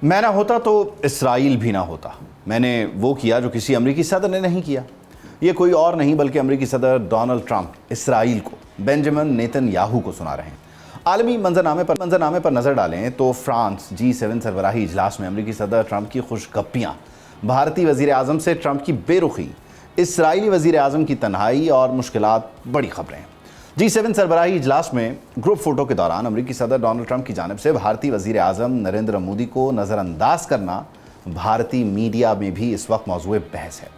मैं ना होता तो इसराइल भी ना होता। मैंने वो किया जो किसी अमरीकी सदर ने नहीं किया। ये कोई और नहीं बल्कि अमरीकी सदर डोनाल्ड ट्रंप इसराइल को, बेंजामिन नेतन्याहू को सुना रहे हैं। आलमी मंजरनामे पर नज़र डालें तो फ्रांस G7 सरबराही इजलास में अमरीकी सदर ट्रंप की खुशगप्पियाँ, भारतीय वज़ीर आज़म से ट्रंप की बेरुखी, इसराइली वज़ीर आज़म की तन्हाई और मुश्किलात बड़ी खबरें। G7 सरबराही इजलास में ग्रुप फोटो के दौरान अमरीकी सदर डोनाल्ड ट्रंप की जानिब से भारतीय वज़ीर आज़म नरेंद्र मोदी को नज़रअंदाज करना भारतीय मीडिया में भी इस वक्त मौजूए बहस है।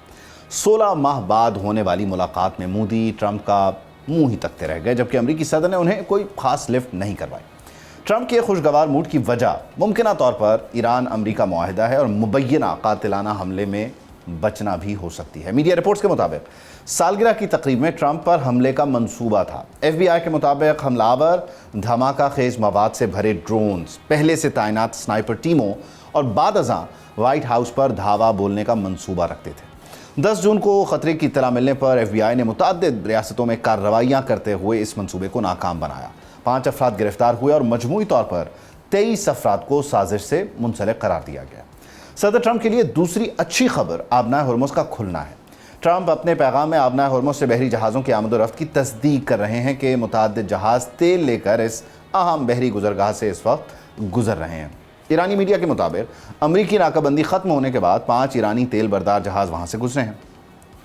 16 माह बाद होने वाली मुलाकात में मोदी ट्रंप का मुंह ही तकते रह गए, जबकि अमरीकी सदर ने उन्हें कोई खास लिफ्ट नहीं करवाई। ट्रंप के खुशगवार मूड की वजह मुमकिना तौर पर ईरान अमरीका मुआहिदा है और मुबैना कातिलाना हमले में बचना भी हो सकती है। मीडिया रिपोर्ट्स के मुताबिक सालगिरह की तकरीब में ट्रंप पर हमले का मंसूबा था। FBI के मुताबिक हमलावर धमाका खेज मवाद से भरे ड्रोन्स, पहले से तैनात स्नाइपर टीमों और बाद अज़ां व्हाइट हाउस पर धावा बोलने का मंसूबा रखते थे। 10 जून को खतरे की इत्तला मिलने पर FBI ने मुतअद्दिद रियासतों में कार्रवाइयाँ करते हुए इस मंसूबे को नाकाम बनाया। 5 अफराद गिरफ्तार हुए और मजमूई तौर पर 23 अफराद को साजिश से मुंसलिक करार दिया गया। सदर ट्रंप के लिए दूसरी अच्छी खबर आबनाए हुर्मुज़ का खुलना है। ट्रंप अपने पैगाम में आबनाए हुर्मुज़ से बहरी जहाज़ों की आमद-ओ-रफ्त की तस्दीक कर रहे हैं कि मुतअद्दिद जहाज़ तेल लेकर इस अहम बहरी गुजरगाह से इस वक्त गुजर रहे हैं। ईरानी मीडिया के मुताबिक अमरीकी नाकाबंदी ख़त्म होने के बाद 5 ईरानी तेल बरदार जहाज़ वहाँ से गुजरे हैं।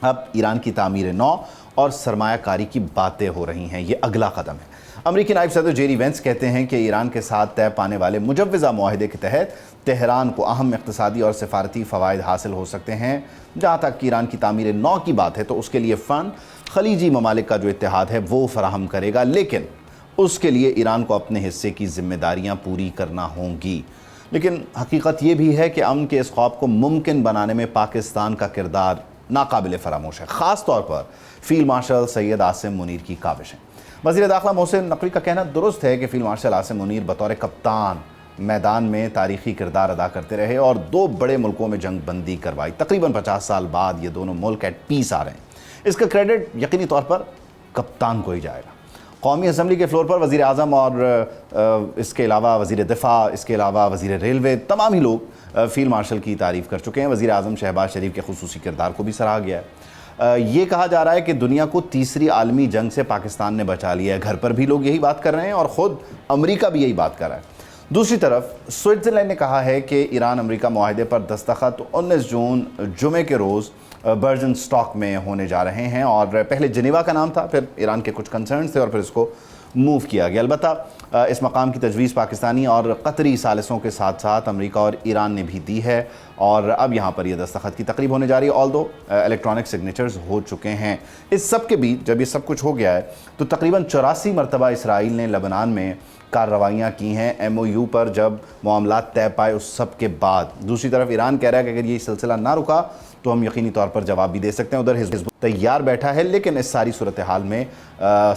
अब ईरान की तामीर नौ और सरमायाकारी की बातें हो रही हैं। ये अगला कदम है। अमरीकी नायब सदर जेरी वेंस कहते हैं कि ईरान के साथ तय पाने वाले मुजव्वज़ा मुआहिदे के तहत तेहरान को अहम इक़्तिसादी और सिफारती फ़वाइद हासिल हो सकते हैं। जहाँ तक कि ईरान की तामीर नौ की बात है तो उसके लिए फ़ंड खलीजी ममालिक का जो इत्तेहाद है वो फराहम करेगा, लेकिन उसके लिए ईरान को अपने हिस्से की जिम्मेदारियाँ पूरी करना होंगी। लेकिन हकीकत ये भी है कि अमन के इस ख्वाब को मुमकिन बनाने में पाकिस्तान का किरदार नाकाबिल फरामोश है, ख़ास तौर पर फील्ड मार्शल सैयद आसिम मुनीर की काविशें। वज़ीर दाखिला मोहसिन नकवी का कहना दुरुस्त है कि फील्ड मार्शल आसिम मुनीर बतौर कप्तान मैदान में तारीखी किरदार अदा करते रहे और 2 बड़े मुल्कों में जंग बंदी करवाई। तकरीबन 50 साल बाद ये दोनों मुल्क एट पीस आ रहे हैं। इसका क्रेडिट यकीनी तौर पर कप्तान को ही जाएगा। कौमी असम्बली के फ्लोर पर वज़ीर आज़म और इसके अलावा वज़ीर दिफा, इसके अलावा वज़ीर रेलवे, तमाम ही लोग फील्ड मार्शल की तारीफ़ कर चुके हैं। वज़ीर आज़म शहबाज शरीफ के खुसूसी किरदार को भी सराहा गया है। ये कहा जा रहा है कि दुनिया को तीसरी आलमी जंग से पाकिस्तान ने बचा लिया है। घर पर भी लोग यही बात कर रहे हैं और ख़ुद अमरीका भी यही बात कर रहा है। दूसरी तरफ स्विट्ज़रलैंड ने कहा है कि ईरान अमरीका मुआहिदे पर दस्तखत 19 जून जुमे के रोज़ बर्जन स्टॉक में होने जा रहे हैं और पहले जिनेवा का नाम था, फिर ईरान के कुछ कंसर्न्स थे और फिर इसको मूव किया गया। अलबत्ता इस मकाम की तजवीज़ पाकिस्तानी और कतरी सालिसों के साथ साथ अमेरिका और ईरान ने भी दी है और अब यहाँ पर यह दस्तखत की तकरीब होने जा रही है। ऑल्दो इलेक्ट्रॉनिक सिग्नेचर्स हो चुके हैं। इस सब के बीच जब ये सब कुछ हो गया है तो तकरीबन 84 मरतबा इसराइल ने लबनान में कार्रवाइयाँ की हैं MOU पर जब मामला तय पाए उस सब के बाद। दूसरी तरफ ईरान कह रहा है कि अगर ये सिलसिला ना रुका तो हम यकीनी तौर पर जवाब भी दे सकते हैं। उधर हिज़्बुल्लाह तैयार बैठा है, लेकिन इस सारी सूरत हाल में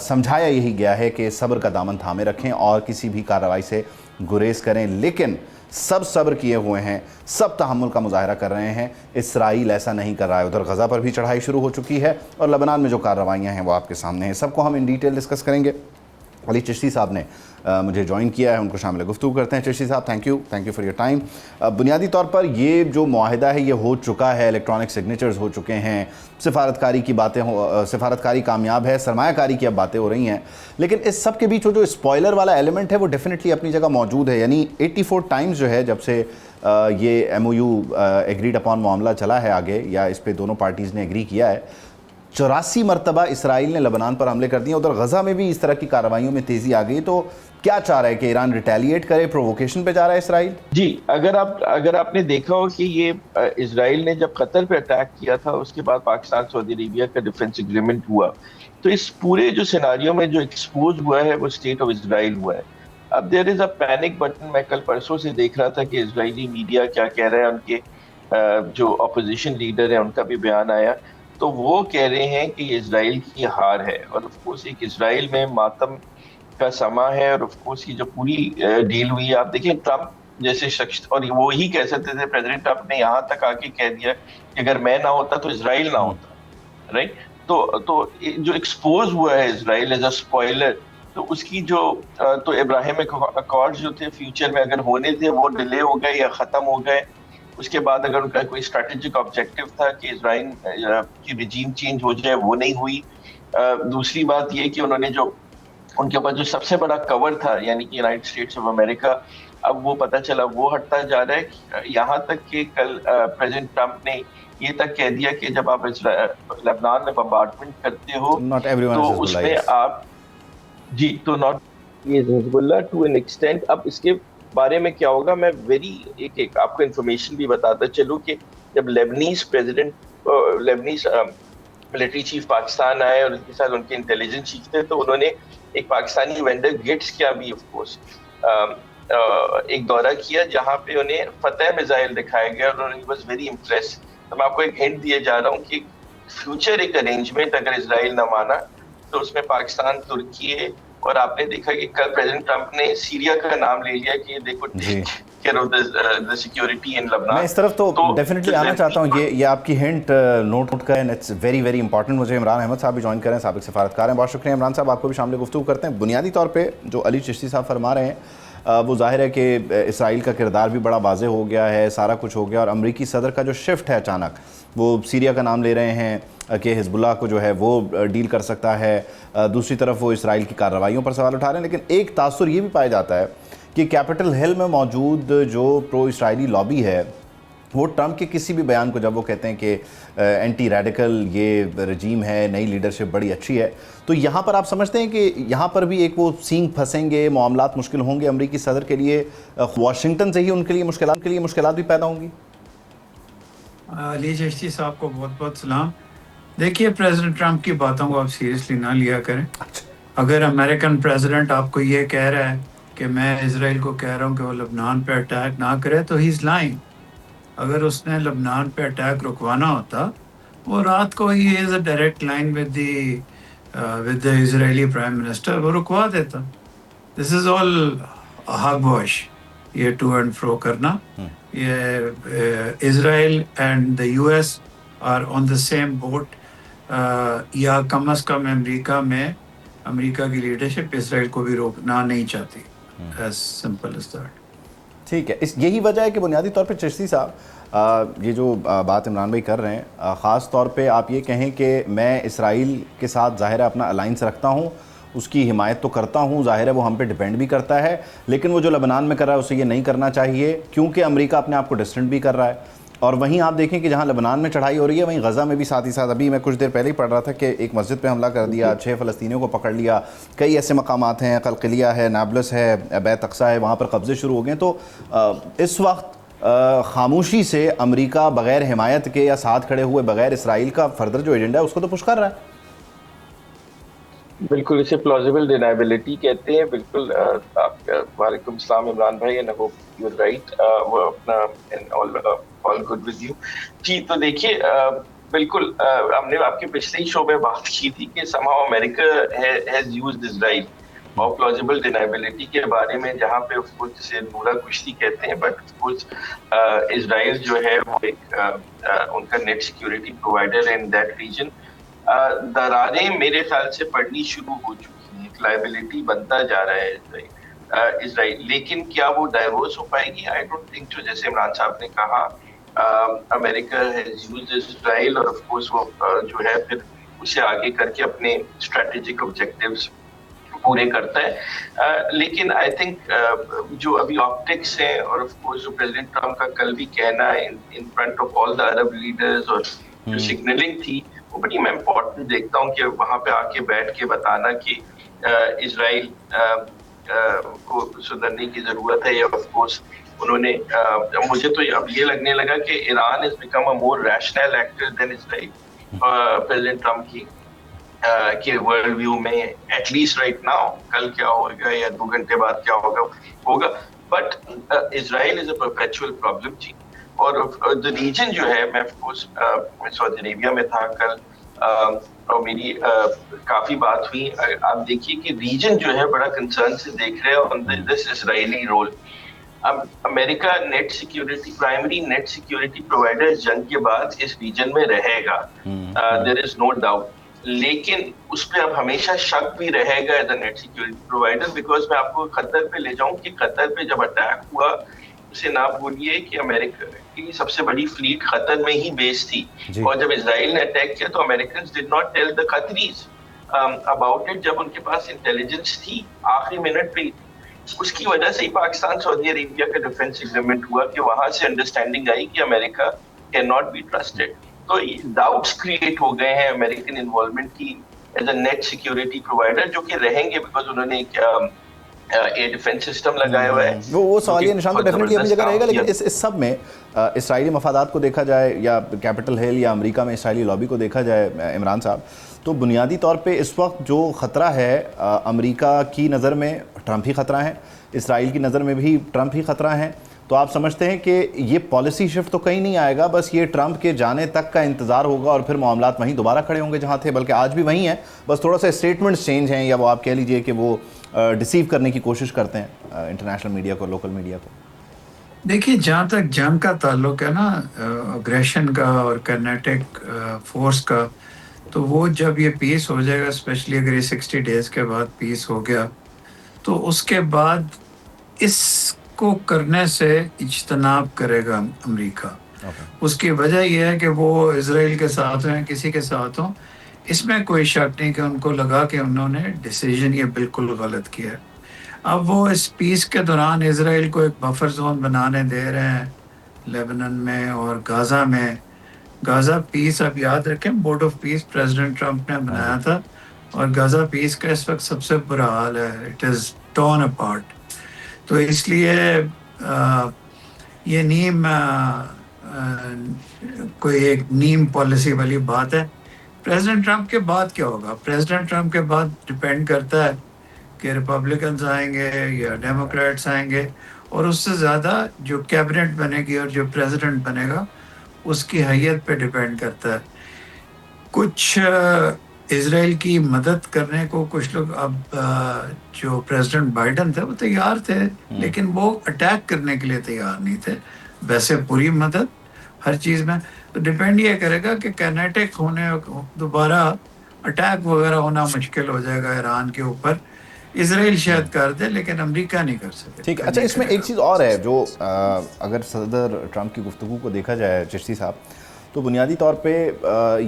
समझाया यही गया है कि सब्र का दामन थामे रखें और किसी भी कार्रवाई से गुरेज करें। लेकिन सब सब्र किए हुए हैं, सब तहम्मुल का मुजाहरा कर रहे हैं। इसराइल ऐसा नहीं कर रहा है। उधर गज़ा पर भी चढ़ाई शुरू हो चुकी है और लबनान में जो कार्रवाइयाँ हैं वो आपके सामने हैं। सबको हम इन डिटेल डिस्कस करेंगे। अली चिश्ती साहब ने मुझे ज्वाइन किया है, उनको शामिल गुफ्तगू करते हैं। चिश्ती साहब, thank you for your time. बुनियादी तौर पर ये जो मुआहिदा है ये हो चुका है, इलेक्ट्रॉनिक सिग्नेचर्स हो चुके हैं, सिफारतकारी की बातें सिफारतकारी कामयाब है, सरमायाकारी की अब बातें हो रही हैं, लेकिन इस सब के बीच वो जो स्पॉइलर वाला एलिमेंट है वो डेफिनेटली अपनी जगह मौजूद है। यानी 84 टाइम्स जो है जब से ये MOU एग्रीड अपॉन मामला चला है आगे, या इस पर दोनों पार्टीज़ ने एग्री किया है, 84 मरतबा इसराइल ने लबनान पर हमले कर दिए। उधर गज़ा में भी इस तरह की कार्रवाइयों में तेज़ी आ गई। तो क्या चाह रहा है कि ईरान रिटेलिएट करे, प्रोवोकेशन पे जा रहा है इसराइल? जी, अगर आपने देखा हो कि ये इसराइल ने जब कतर पे अटैक किया था उसके बाद पाकिस्तान सऊदी अरेबिया का डिफेंस एग्रीमेंट हुआ, तो इस पूरे जो सिनारियो में जो एक्सपोज हुआ है वो स्टेट ऑफ इसराइल हुआ है। अब there is a panic button. मैं कल परसों से देख रहा था कि इजरायली मीडिया क्या कह रहा है, उनके जो अपोजिशन लीडर है उनका भी बयान आया, तो वो कह रहे हैं कि इसराइल की हार है और ऑफ कोर्स एक इसराइल में मातम का समा है और ऑफ कोर्स ये जो पूरी डील हुई है, आप देखिए ट्रंप जैसे शख्स, और वो ही कह सकते थे, प्रेसिडेंट ट्रंप ने यहाँ तक आके कह दिया कि अगर मैं ना होता तो इसराइल ना होता, राइट। तो जो एक्सपोज हुआ है इसराइल एज अ स्पॉइलर, तो उसकी जो तो इब्राहिम अकॉर्ड जो थे फ्यूचर में अगर होने थे वो डिले हो गए या खत्म हो गए। उसके बाद अगर उनका कोई स्ट्रेटेजिक ऑब्जेक्टिव था कि इजराइल की रिजीम चेंज हो जाए, वो नहीं हुई। दूसरी बात ये कि उन्होंने जो उनके पास जो सबसे बड़ा कवर था यानी कि यूनाइटेड स्टेट्स ऑफ अमेरिका, अब वो पता चला वो हटता जा रहा है। यहाँ तक कि कल प्रेसिडेंट ट्रम्प ने ये तक कह दिया कि जब आप लेबनान में बम्बार्डमेंट करते हो नॉट एवरीवन तो इज हिजबुल्लाह, उसमें यस। आप जी तो नॉट ये हिजबुल्लाह टू एन एक्सटेंट। अब इसके बारे में क्या होगा, मैं एक एक आपको इन्फॉर्मेशन भी बताता चलूं कि जब Lebanese president Lebanese military chief Pakistan आए और उनके साथ उनके इंटेलिजेंस चीफ थे, तो उन्होंने एक पाकिस्तानी वेंडर गिट्स का भी ऑफ कोर्स एक दौरा किया जहां पे उन्हें फतेह मिसाइल दिखाया गया और उन्होंने वाज वेरी इम्प्रेस। तो मैं आपको एक हिंट दिए जा रहा हूँ कि फ्यूचर एक अरेंजमेंट अगर इसराइल न माना तो उसमें पाकिस्तान, तुर्की, और आपने देखा कि कल प्रेसिडेंट ट्रम्प ने सीरिया का नाम ले लिया कि they could take care of the security in Lebanon. मैं इस तरफ तो डेफिनेटली आना चाहता हूँ। ये आपकी हिंट नोट करें, इट्स वेरी वेरी इंपॉर्टेंट। मुझे इमरान अहमद साहब भी ज्वाइन करें, साबिक सफारतकार हैं। बहुत शुक्रिया इमरान साहब, आपको भी शामिल गुफ्तगू करते हैं। बुनियादी तौर पे जो अली चिश्ती साहब फरमा रहे हैं वो जाहिर है कि इसराइल का किरदार भी बड़ा वाज़ेह हो गया है, सारा कुछ हो गया। और अमरीकी सदर का जो शिफ्ट है अचानक, वो सीरिया का नाम ले रहे हैं कि हिजबुल्लाह को जो है वो डील कर सकता है। दूसरी तरफ वो इसराइल की कार्रवाइयों पर सवाल उठा रहे हैं। लेकिन एक तासुर ये भी पाया जाता है कि कैपिटल हिल में मौजूद जो प्रो इसराइली लॉबी है वो ट्रम्प के किसी भी बयान को, जब वो कहते हैं कि एंटी रेडिकल ये रजीम है, नई लीडरशिप बड़ी अच्छी है, तो यहाँ पर आप समझते हैं कि यहाँ पर भी एक वो सींग फंसेंगे, मामलात मुश्किल होंगे अमरीकी सदर के लिए, वाशिंगटन से ही उनके लिए मुश्किलात भी पैदा होंगी? अली चिश्ती साहब को बहुत बहुत सलाम। देखिए, प्रेसिडेंट ट्रम्प की बातों को आप सीरियसली ना लिया करें। अगर अमेरिकन प्रेसिडेंट आपको ये कह रहा है कि मैं इसराइल को कह रहा हूँ कि वो लबनान पे अटैक ना करे, तो ही इज़ लाइंग। अगर उसने लबनान पे अटैक रुकवाना होता, वो रात को he is a direct line with the Israeli prime minister, वो रुकवा देता। दिस इज़ ऑल हॉगवॉश, ये टू एंड फ्रो करना। ये Israel and the US are on the same boat, या कम से कम अमेरिका की लीडरशिप इसराइल को भी रोकना नहीं चाहती। As simple as that. ठीक है, इस यही वजह है कि बुनियादी तौर पे चिश्ती साहब ये जो बात इमरान भाई कर रहे हैं, ख़ास तौर पे आप ये कहें कि मैं इसराइल के साथ ज़ाहिर है अपना अलाइंस रखता हूँ, उसकी हिमायत तो करता हूँ, ज़ाहिर है वो हम पे डिपेंड भी करता है, लेकिन वो जो लेबनान में कर रहा है उसे ये नहीं करना चाहिए क्योंकि अमेरिका अपने आप को डिस्टेंट भी कर रहा है। और वहीं आप देखें कि जहां लेबनान में चढ़ाई हो रही है, वहीं गज़ा में भी साथ ही साथ, अभी मैं कुछ देर पहले ही पढ़ रहा था कि एक मस्जिद पे हमला कर दिया, 6 फ़लस्तीनियों को पकड़ लिया। कई ऐसे मकामात हैं, कलकलिया है, नाबलस है, बैत अक्सा है, वहाँ पर कब्ज़े शुरू हो गए। तो इस वक्त खामोशी से अमेरिका बग़ैर हिमायत के या साथ खड़े हुए बग़ैर इसराइल का फर्दर जो एजेंडा है उसको तो पुश कर रहा है। बिल्कुल, इसे प्लॉजिबल डिनाइबिलिटी कहते हैं। बिल्कुल, आप वालेकुम सलाम इमरान भाई, and I hope you are right. वो अपना and all good with you जी। तो देखिए, बिल्कुल हमने आपके पिछले ही शो में बात की थी कि somehow America has used Israel और प्लॉजिबल डिनाइबिलिटी के बारे में, जहां पे ऑफ कोर्स जिसे नूरा कुश्ती कहते हैं, बट ऑफ कोर्स इजराइल जो है वो एक उनका net security provider in that region. दरारें मेरे ख्याल से पड़नी शुरू हो चुकी हैं, लायबिलिटी बनता जा रहा है इजराइल। लेकिन क्या वो डाइवर्स हो पाएगी? I don't think so. जैसे इमरान साहब ने कहा, अमेरिका हैज यूज्ड इजराइल और ऑफ कोर्स वो जो है फिर उसे आगे करके अपने स्ट्रेटेजिक ऑब्जेक्टिव्स पूरे करता है। लेकिन आई थिंक जो अभी ऑप्टिक्स है और ऑफ कोर्स जो प्रेसिडेंट ट्रम्प का कल भी कहना है in front of all the Arab leaders, और जो सिग्नलिंग थी, वो बड़ी मैं इम्पोर्टेंट देखता हूँ कि वहां पे आके बैठ के बताना कि इजराइल को सुधरने की जरूरत है। या ऑफ कोर्स उन्होंने मुझे तो अब ये लगने लगा कि Iran is become a more rational actor then Israel president Trump की के वर्ल्ड व्यू में, एटलीस्ट राइट नाउ। कल क्या होगा या 2 घंटे बाद क्या होगा, but Israel is a perpetual problem जी। और द रीजन जो है, मैं ऑफ कोर्स सऊदी अरेबिया में था कल, और मेरी काफी बात हुई। आप देखिए कि रीजन जो है बड़ा कंसर्न से देख रहे हैं ऑन दिस इजरायली रोल। अब America net security, primary net security provider जंग के बाद इस रीजन में रहेगा, देयर इज नो डाउट। लेकिन उस पर अब हमेशा शक भी रहेगा as a net security provider, because मैं आपको कतर पे ले जाऊं कि कतर पे जब अटैक हुआ, उसे ना भूलिए कि अमेरिका की सबसे बड़ी फ्लीट कतर में ही बेस थी, और जब इजराइल ने अटैक किया तो American did not tell the Qataris about it, जब उनके पास इंटेलिजेंस थी आखिरी मिनट पे। उसकी वजह से ही पाकिस्तान सऊदी अरेबिया का डिफेंस एग्रीमेंट हुआ कि वहां से अंडरस्टैंडिंग आई कि America can not be trusted. तो डाउट्स क्रिएट हो गए हैं अमेरिकन इन्वॉल्वमेंट की as a net security provider, जो कि रहेंगे बिकॉज उन्होंने एक एयर डिफेंस सिस्टम लगाया हुआ है। वो सवालिया निशान तो डेफिनेटली अपनी जगह रहेगा, लेकिन इस सब में इसराइली मफादात को देखा जाए या कैपिटल हिल या अमेरिका में इसराइली लॉबी को देखा जाए इमरान साहब, तो बुनियादी तौर पे इस वक्त जो ख़तरा है अमेरिका की नज़र में ट्रंप ही ख़तरा है, इसराइल की नज़र में भी ट्रंप ही ख़तरा है। तो आप समझते हैं कि ये पॉलिसी शिफ्ट तो कहीं नहीं आएगा, बस ये ट्रंप के जाने तक का इंतज़ार होगा और फिर मामलात वहीं दोबारा खड़े होंगे जहाँ थे, बल्कि आज भी वहीं हैं, बस थोड़ा सा स्टेटमेंट्स चेंज हैं, या वो आप कह लीजिए कि वो डिसीव करने की कोशिश करते हैं इंटरनेशनल मीडिया को, लोकल मीडिया को। देखिए, जहाँ तक जंग का ताल्लुक है ना, अग्रेशन का और काइनेटिक फोर्स का, तो वो जब ये पीस हो जाएगा, स्पेशली अगर ये 60 डेज के बाद पीस हो गया, तो उसके बाद इसको करने से इज्तनाब करेगा अमेरिका। उसकी वजह यह है कि वो इजराइल के साथ हैं, किसी के साथ हों, इसमें कोई शक नहीं कि उनको लगा कि उन्होंने डिसीजन ये बिल्कुल गलत किया है। अब वो इस पीस के दौरान इजराइल को एक बफर जोन बनाने दे रहे हैं लेबनान में और गाज़ा में। गाज़ा पीस, अब याद रखें, board of peace president Trump ने बनाया था, और गाज़ा पीस का इस वक्त सबसे बुरा हाल है, इट इज़ टॉर्न अपार्ट। तो इसलिए ये कोई एक नीम पॉलिसी वाली बात है। प्रेसिडेंट ट्रंप के बाद क्या होगा? प्रेसिडेंट ट्रंप के बाद डिपेंड करता है कि रिपब्लिकन्स आएंगे या डेमोक्रेट्स आएंगे, और उससे ज़्यादा जो कैबिनेट बनेगी और जो प्रेसिडेंट बनेगा उसकी हैयत पे डिपेंड करता है। कुछ इजराइल की मदद करने को कुछ लोग, अब जो प्रेसिडेंट बाइडन थे वो तैयार थे, लेकिन वो अटैक करने के लिए तैयार नहीं थे। वैसे पूरी मदद हर चीज़ में, तो डिपेंड ये करेगा कि काइनेटिक होने, दोबारा अटैक वगैरह होना मुश्किल हो जाएगा ईरान के ऊपर। इजराइल शायद कर दे, लेकिन अमेरिका नहीं कर सके। ठीक है। अच्छा, इसमें एक चीज़ और है जो अगर सदर ट्रंप की गुफ्तगू को देखा जाए चिश्ती साहब, तो बुनियादी तौर पे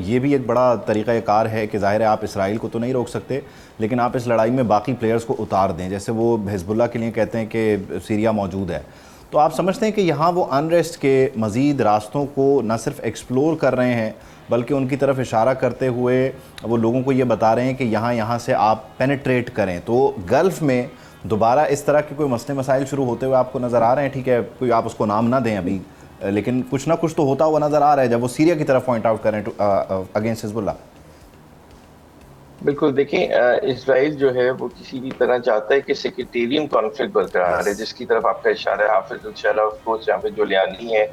ये भी एक बड़ा तरीक़ाकार है कि ज़ाहिर है आप इसराइल को तो नहीं रोक सकते, लेकिन आप इस लड़ाई में बाकी प्लेयर्स को उतार दें। जैसे वो हिज़्बुल्लाह के लिए कहते हैं कि सीरिया मौजूद है, तो आप समझते हैं कि यहाँ वो अनरेस्ट के मज़ीद रास्तों को न सिर्फ एक्सप्लोर कर रहे हैं, बल्कि उनकी तरफ इशारा करते हुए वो लोगों को ये बता रहे हैं कि यहाँ से आप पेनिट्रेट करें। तो गल्फ़ में दोबारा इस तरह के कोई मसले मसाइल शुरू होते हुए आपको नज़र आ रहे हैं? ठीक है, कोई आप उसको नाम ना दें अभी, लेकिन कुछ ना कुछ तो होता हुआ नज़र आ रहा है जब वो सीरिया की तरफ पॉइंट आउट करें अगेंस्ट हिज़्बुल्लाह। बिल्कुल, देखें, इजराइल जो है वो किसी भी तरह चाहता है कि सेक्रेटेरियन कॉन्फ्लिक्ट बरकरार है, जिसकी तरफ आपका इशारा है। हाफिज अल-शरा ऑफ कोर्स यहाँ पे जुलियानी है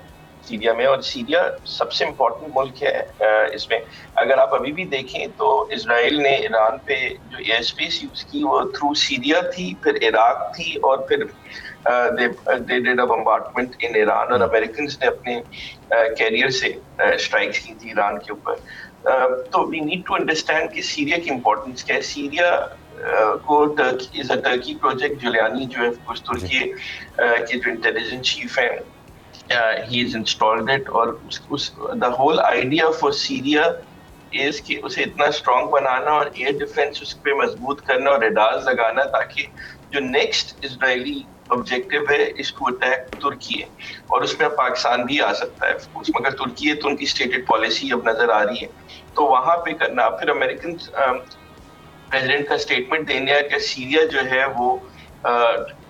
सीरिया में, और सीरिया सबसे इम्पोर्टेंट मुल्क है इसमें। अगर आप अभी भी देखें तो इजराइल ने ईरान पे जो एयर स्पेस यूज की वो थ्रू सीरिया थी, फिर इराक थी, और फिर they did a bombardment in Iran, और अमेरिकन ने अपने कैरियर से स्ट्राइक्स की थी ईरान के ऊपर। तो वी नीड टू अंडरस्टैंड कि सीरिया की इम्पोर्टेंस क्या है। सीरिया को Turkey is a Turkey project. जुलियानी जो है तुर्की के जो इंटेलिजेंस चीफ है, he is installed it, और the whole idea for Syria is कि उसे इतना स्ट्रॉन्ग बनाना और एयर डिफेंस उस पे मजबूत करना और रेडार्स लगाना, ताकि जो नेक्स्ट इजरायली ऑब्जेक्टिव है इस टू अटैक तुर्की है, और उसमें पाकिस्तान भी आ सकता है। उसमें अगर तुर्की है तो उनकी स्टेटेड पॉलिसी अब नजर आ रही है, तो वहां पे करना। फिर अमेरिकन प्रेसिडेंट का स्टेटमेंट देने है कि सीरिया जो है वो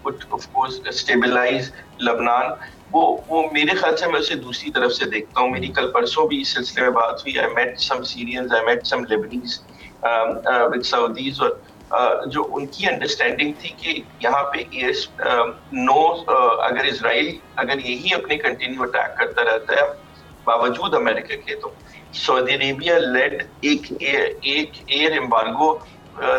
ऑफ कोर्स स्टेबलाइज लबनान, वो मेरे ख्याल से मैं उसे दूसरी तरफ से देखता हूँ। मेरी कल परसों भी इस सिलसिले में बात हुई। I met some Syrians, I met some Lebanese with Saudis, और जो उनकी अंडरस्टैंडिंग थी कि यहाँ पे अगर इजराइल अगर यही अपने कंटिन्यू अटैक करता रहता है बावजूद अमेरिका के, तो सऊदी अरेबिया लेड एक एयर एम्बार्गो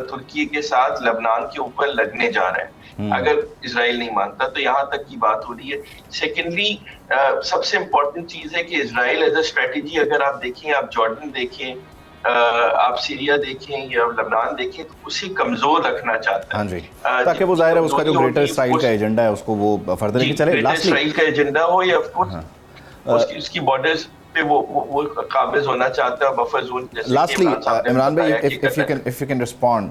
तुर्की के साथ लबनान के ऊपर लगने जा रहा है अगर इजराइल नहीं मानता। तो यहाँ तक की बात हो रही है। सेकेंडली, सबसे इम्पोर्टेंट चीज है कि इजराइल एज अ स्ट्रेटेजी, अगर आप देखें, आप जॉर्डन देखें, आप सीरिया देखें या लबनान देखें तो उसे कमजोर रखना चाहता हाँ है। जी, ताकि वो जाहिर है उसका जो ग्रेटर इसराइल का एजेंडा है उसको वो फर्दर लेके चले। ग्रेटर इसराइल का एजेंडा हो या उसकी बॉर्डर्स पे वो काबिज होना चाहता है, बफर जोन। लास्टली इमरान भाई, इफ यू कैन रिस्पॉन्ड,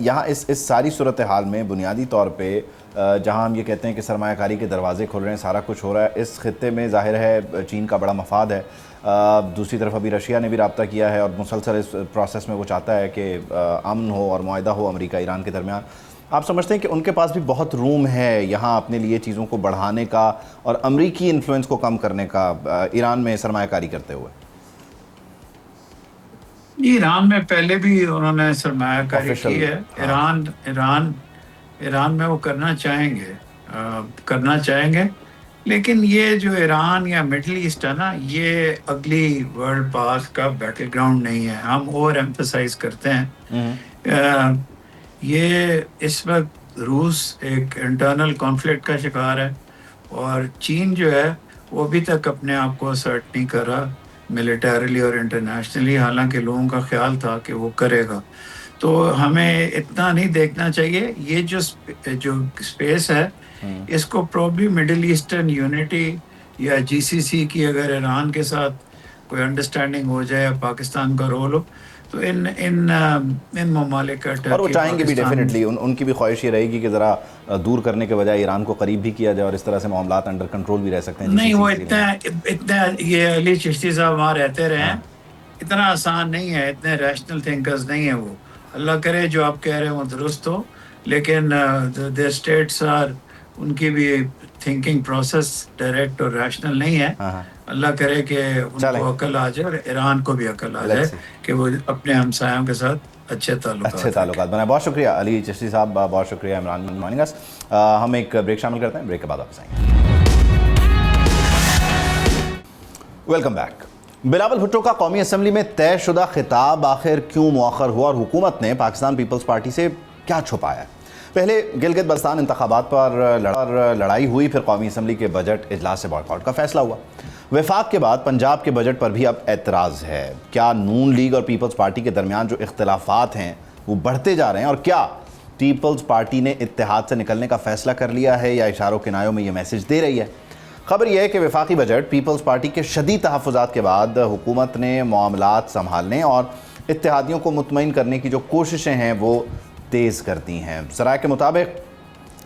यहाँ इस सारी सूरत हाल में बुनियादी तौर पे जहाँ हम ये कहते हैं कि सरमायाकारी के दरवाजे खुल रहे हैं, सारा कुछ हो रहा है, इस खित्ते में जाहिर है चीन का बड़ा मफाद है। दूसरी तरफ अभी रशिया ने भी रब्ता किया है और मुसलसल इस प्रोसेस में वो चाहता है कि अमन हो और मुआहदा हो अमेरिका ईरान के दरमियान। आप समझते हैं कि उनके पास भी बहुत रूम है यहाँ अपने लिए चीज़ों को बढ़ाने का और अमरीकी इन्फ्लुएंस को कम करने का ईरान में सरमायाकारी करते हुए? ईरान में पहले भी उन्होंने सरमायाकारी की है। ईरान में वो करना चाहेंगे, लेकिन ये जो ईरान या मिडिल ईस्ट है ना, ये अगली वर्ल्ड पास का बैटल ग्राउंड नहीं है। हम ओवर एम्फसाइज करते हैं। ये इस वक्त रूस एक इंटरनल कॉन्फ्लिक्ट का शिकार है और चीन जो है वो अभी तक अपने आप को असर्ट नहीं कर रहा मिलिटरीली और इंटरनेशनली, हालांकि लोगों का ख्याल था कि वो करेगा। तो हमें इतना नहीं देखना चाहिए। ये जो स्पेस है इसको प्रोबब्ली मिडिल ईस्टर्न यूनिटी या जीसीसी की अगर ईरान के साथ कोई अंडरस्टैंडिंग हो जाए, पाकिस्तान का रोल हो, तो इन ममालिक का और वो चाहेंगे भी डेफिनेटली, उनकी भी ख्वाहिश ये रहेगी कि ज़रा दूर करने के बजाय ईरान को करीब भी किया जाए और इस तरह से मामलात अंडर कंट्रोल भी रह सकते हैं। नहीं, वो इतना ये अली चिश्ती साहब वहाँ रहते रहे हैं, इतना आसान नहीं है, इतने रैशनल थिंकर्स नहीं है वो। अल्लाह करे जो आप कह रहे हो दुरुस्त हो, लेकिन देयर स्टेट्स आर, उनकी भी थिंकिंग प्रोसेस डायरेक्ट और रैशनल नहीं है। अल्लाह करे कि उनको अकल आ जाए और ईरान को भी अकल आ जाए कि वो अपने हमसायों के साथ अच्छे ताल्लुकात बनाए। बहुत शुक्रिया अली चिश्ती साहब, बहुत शुक्रिया इमरान जॉइनिंग अस। हम एक ब्रेक शामिल करते हैं, ब्रेक के बाद वापस आएंगे। Welcome back. बिलावल भुट्टो का कौमी असम्बली में तयशुदा खिताब आखिर क्यों मुअख्खर हुआ और हुकूमत ने पाकिस्तान पीपल्स पार्टी से क्या छुपाया? पहले गिलगित बल्तिस्तान इंतखाबात पर लड़ाई हुई, फिर कौमी असम्बली के बजट इजलास से बॉयकॉट का फैसला हुआ। वफाक के बाद पंजाब के बजट पर भी अब एतराज़ है। क्या नून लीग और पीपल्स पार्टी के दरमियान जो इख्तलाफात हैं वो बढ़ते जा रहे हैं, और क्या पीपल्स पार्टी ने इत्तेहाद से निकलने का फैसला कर लिया है या इशारों किनारों में ये मैसेज दे रही है? खबर यह है कि वफाकी बजट पीपल्स पार्टी के शदीद तहफ़्फ़ुज़ात के बाद हुकूमत ने मामलात संभालने और इत्तेहादियों को मुतमईन करने की जो कोशिशें हैं वो तेज़ करती हैं। ज़राए के मुताबिक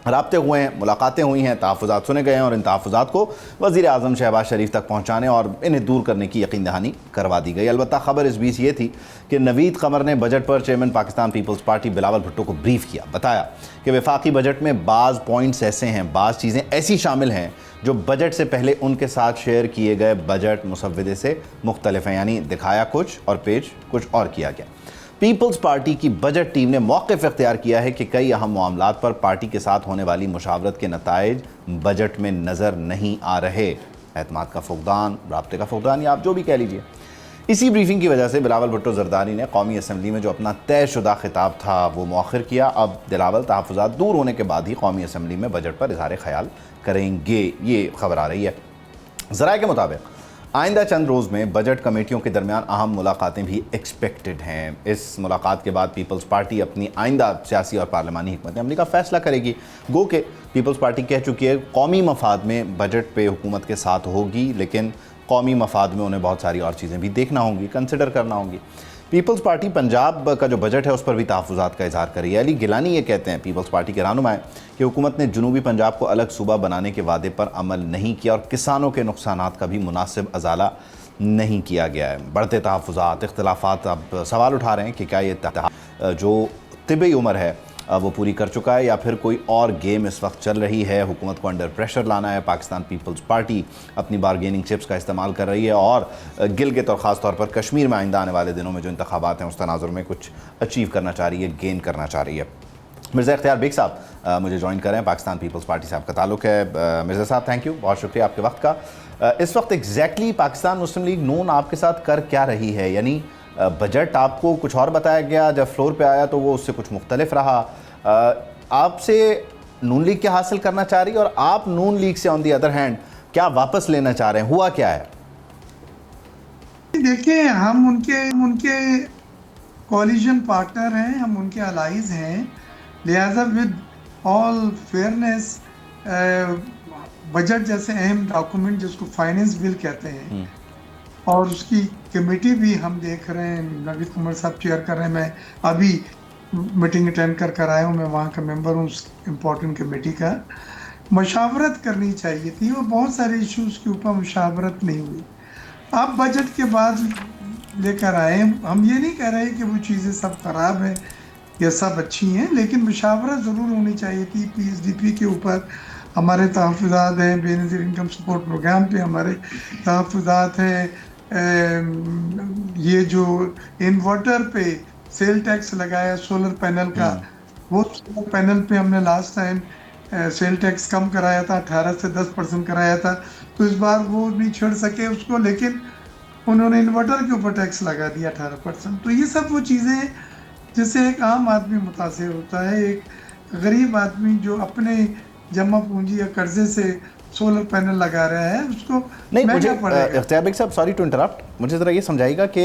राब्ते हुए हैं, मुलाकातें हुई हैं, तहफ़्फ़ुज़ात सुने गए हैं और इन तहफ़्फ़ुज़ात को वज़ीर आज़म शहबाज शरीफ तक पहुँचाने और इन्हें दूर करने की यकीन दहानी करवा दी गई। अलबत्ता खबर इस बीच ये थी कि नवीद क़मर ने बजट पर चेयरमैन पाकिस्तान पीपल्स पार्टी बिलावल भुट्टो को ब्रीफ किया। बताया कि वफाकी बजट में बाज़ पॉइंट्स ऐसे हैं, बाज़ चीज़ें ऐसी शामिल हैं जो बजट से पहले उनके साथ शेयर किए गए बजट मुसव्वदे से मुख्तलिफ हैं, यानी दिखाया कुछ और पेश कुछ और किया गया। पीपल्स पार्टी की बजट टीम ने मौक़िफ़ इख्तियार किया है कि कई अहम मामलात पर पार्टी के साथ होने वाली मुशावरत के नताइज बजट में नज़र नहीं आ रहे। एतमाद का फुक़दान, राब्ते का फुक़दान, या आप जो भी कह लीजिए। इसी ब्रीफिंग की वजह से बिलावल भुट्टो ज़रदारी ने कौमी असम्बली में जो अपना तयशुदा खिताब था वो मौखर किया। अब बिलावल तहफ़्फ़ुज़ात दूर होने के बाद ही कौमी असम्बली में बजट पर इज़हार ख़याल करेंगे, ये खबर आ रही है। ज़राए के मुताबिक आइंदा चंद रोज़ में बजट कमेटियों के दरमियान अहम मुलाकातें भी एक्सपेक्टेड हैं। इस मुलाकात के बाद पीपल्स पार्टी अपनी आइंदा सियासी और पार्लिमानी हिकमत अमली का फ़ैसला करेगी। गो के पीपल्स पार्टी कह चुकी है कौमी मफाद में बजट पे हुकूमत के साथ होगी, लेकिन कौमी मफाद में उन्हें बहुत सारी और चीज़ें भी देखना होंगी, कंसिडर करना होंगी। पीपल्स पार्टी पंजाब का जो बजट है उस पर भी तहफ़्फ़ुज़ात का इज़हार करी है। अली गिलानी ये कहते हैं, पीपल्स पार्टी के रहनुमाएं, कि हुकूमत ने जनूबी पंजाब को अलग सूबा बनाने के वादे पर अमल नहीं किया और किसानों के नुकसानात का भी मुनासिब अजाला नहीं किया गया है। बढ़ते तहफ़्फ़ुज़ात, इख्तलाफात अब सवाल उठा रहे हैं कि क्या ये जो तिबी उम्र है वो पूरी कर चुका है या फिर कोई और गेम इस वक्त चल रही है। हुकूमत को अंडर प्रेशर लाना है। पाकिस्तान पीपल्स पार्टी अपनी बारगेनिंग चिप्स का इस्तेमाल कर रही है और गिलगित और ख़ास तौर पर कश्मीर में आइंदा आने वाले दिनों में जो इंतखाबात हैं उस तनाजुर में कुछ अचीव करना चाह रही है, गेन करना चाह रही है। मिर्ज़ा इख्तियार बेग साहब मुझे ज्वाइन करें, पाकिस्तान पीपल्स पार्टी से आपका ताल्लुक़ है। मिर्ज़ा साहब थैंक यू, बहुत शुक्रिया आपके वक्त का। इस वक्त एग्जैक्टली पाकिस्तान मुस्लिम लीग नून आपके साथ कर क्या रही है? यानी बजट आपको कुछ और बताया गया, जब फ्लोर पे आया तो वो उससे कुछ मुख्तलिफ रहा। आपसे नून लीग क्या हासिल करना चाह रही है और आप नून लीग से ऑन दी अदर हैंड क्या वापस लेना चाह रहे हैं? हुआ क्या है? देखिए, हम उनके कोलिशन पार्टनर हैं, हम उनके अलाइज हैं, लिहाजा विद ऑल फेयरनेस बजट जैसे अहम डॉक्यूमेंट जिसको फाइनेंस बिल कहते हैं और उसकी कमेटी भी हम देख रहे हैं, नवीद कुमार साहब चेयर कर रहे हैं, मैं अभी मीटिंग अटेंड कर आया हूँ, मैं वहाँ का मेंबर हूँ उस इम्पोर्टेंट कमेटी का। मशावरत करनी चाहिए थी और बहुत सारे इश्यूज़ के ऊपर मशावरत नहीं हुई। आप बजट के बाद लेकर आए, हम ये नहीं कह रहे कि वो चीज़ें सब खराब हैं या सब अच्छी हैं, लेकिन मशावरत ज़रूर होनी चाहिए थी। पीएसडीपी के ऊपर हमारे तहफ़्फ़ुज़ात हैं, बेनज़ीर इनकम सपोर्ट प्रोग्राम पे हमारे तहफ़्फ़ुज़ात हैं, ये जो इन्वर्टर पे सेल टैक्स लगाया सोलर पैनल का, वो सोलर पैनल पे हमने लास्ट टाइम सेल टैक्स कम कराया था, 18 से 10% कराया था, तो इस बार वो नहीं छोड़ सके उसको, लेकिन उन्होंने इन्वर्टर के ऊपर टैक्स लगा दिया 18%। तो ये सब वो चीज़ें जिससे एक आम आदमी मुतासिर होता है, एक गरीब आदमी जो अपने जमा पूंजी या कर्जे से सोलर पैनल लगा रहा है उसको नहीं। मुझे पड़ेगा। इख्तियार बेग साहब, सॉरी टू इंटरप्ट, मुझे ज़रा ये समझाइएगा कि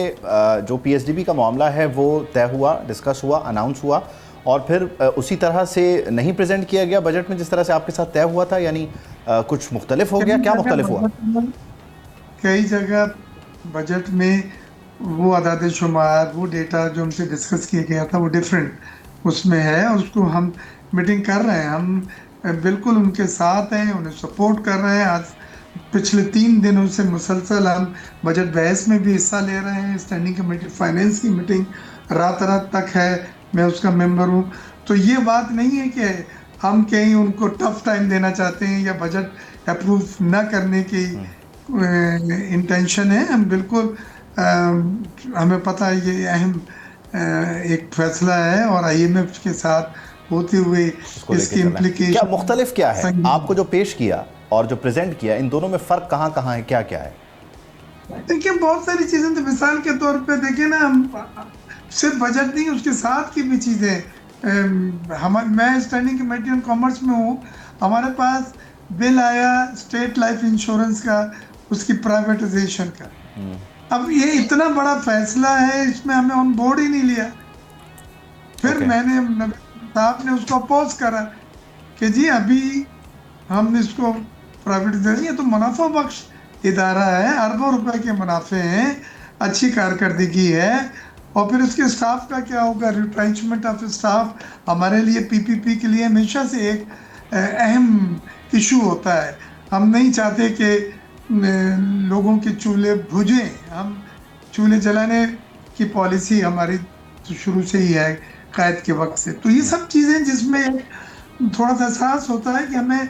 जो पीएसडीपी का मामला है वो तय हुआ, डिस्कस हुआ, अनाउंस हुआ और फिर उसी तरह से नहीं प्रेजेंट किया गया बजट में जिस तरह से आपके साथ तय हुआ था, यानी कुछ मुख्तलिफ हो गया? क्या मुख्तलिफ हुआ? कई जगह बजट में वो अदाद शुमार, वो डेटा जो हमसे डिस्कस किया गया था वो डिफरेंट उसमें है, और उसको हम मीटिंग कर रहे हैं, हम बिल्कुल उनके साथ हैं, उन्हें सपोर्ट कर रहे हैं। आज पिछले 3 दिनों से मुसलसल हम बजट बहस में भी हिस्सा ले रहे हैं। स्टैंडिंग कमेटी फाइनेंस की मीटिंग रात तक है, मैं उसका मेंबर हूँ। तो ये बात नहीं है कि हम कहीं उनको टफ टाइम देना चाहते हैं या बजट अप्रूव न करने की इंटेंशन है। हम बिल्कुल हमें पता है ये अहम एक फैसला है और आईएमएफ के साथ होते हुए इसकी इम्प्लीकेशन क्या मुख्तलिफ क्या है? आपको जो पेश किया और जो प्रेजेंट किया, इन दोनों में फ़र्क कहाँ कहाँ है, क्या क्या है? देखिए बहुत सारी चीज़ें, तो मिसाल के तौर पे देखिए ना, हम सिर्फ बजट नहीं उसके साथ की भी चीज़ें, मैं स्टैंडिंग कमेटी ऑन कॉमर्स में हूँ, हमारे पास बिल आया स्टेट लाइफ इंश्योरेंस का, उसकी प्राइवेटाइजेशन का। अब ये इतना बड़ा फैसला है, इसमें हमें ऑन बोर्ड ही नहीं लिया। फिर मैंने साहब ने उसको अपोज करा कि जी अभी हम इसको प्राइवेटाइजेशन, ये तो मुनाफा बख्श इदारा है, अरबों रुपए के मुनाफे हैं, अच्छी कारकर्दगी है, और फिर उसके स्टाफ का क्या होगा, रिट्रेंचमेंट ऑफ स्टाफ हमारे लिए पीपीपी के लिए हमेशा से एक अहम इशू होता है। हम नहीं चाहते कि लोगों के चूल्हे बुझें, हम चूल्हे जलाने की पॉलिसी हमारी तो शुरू से ही है, कायद के वक्त से। तो ये सब चीज़ें जिसमें थोड़ा सा एहसास होता है कि हमें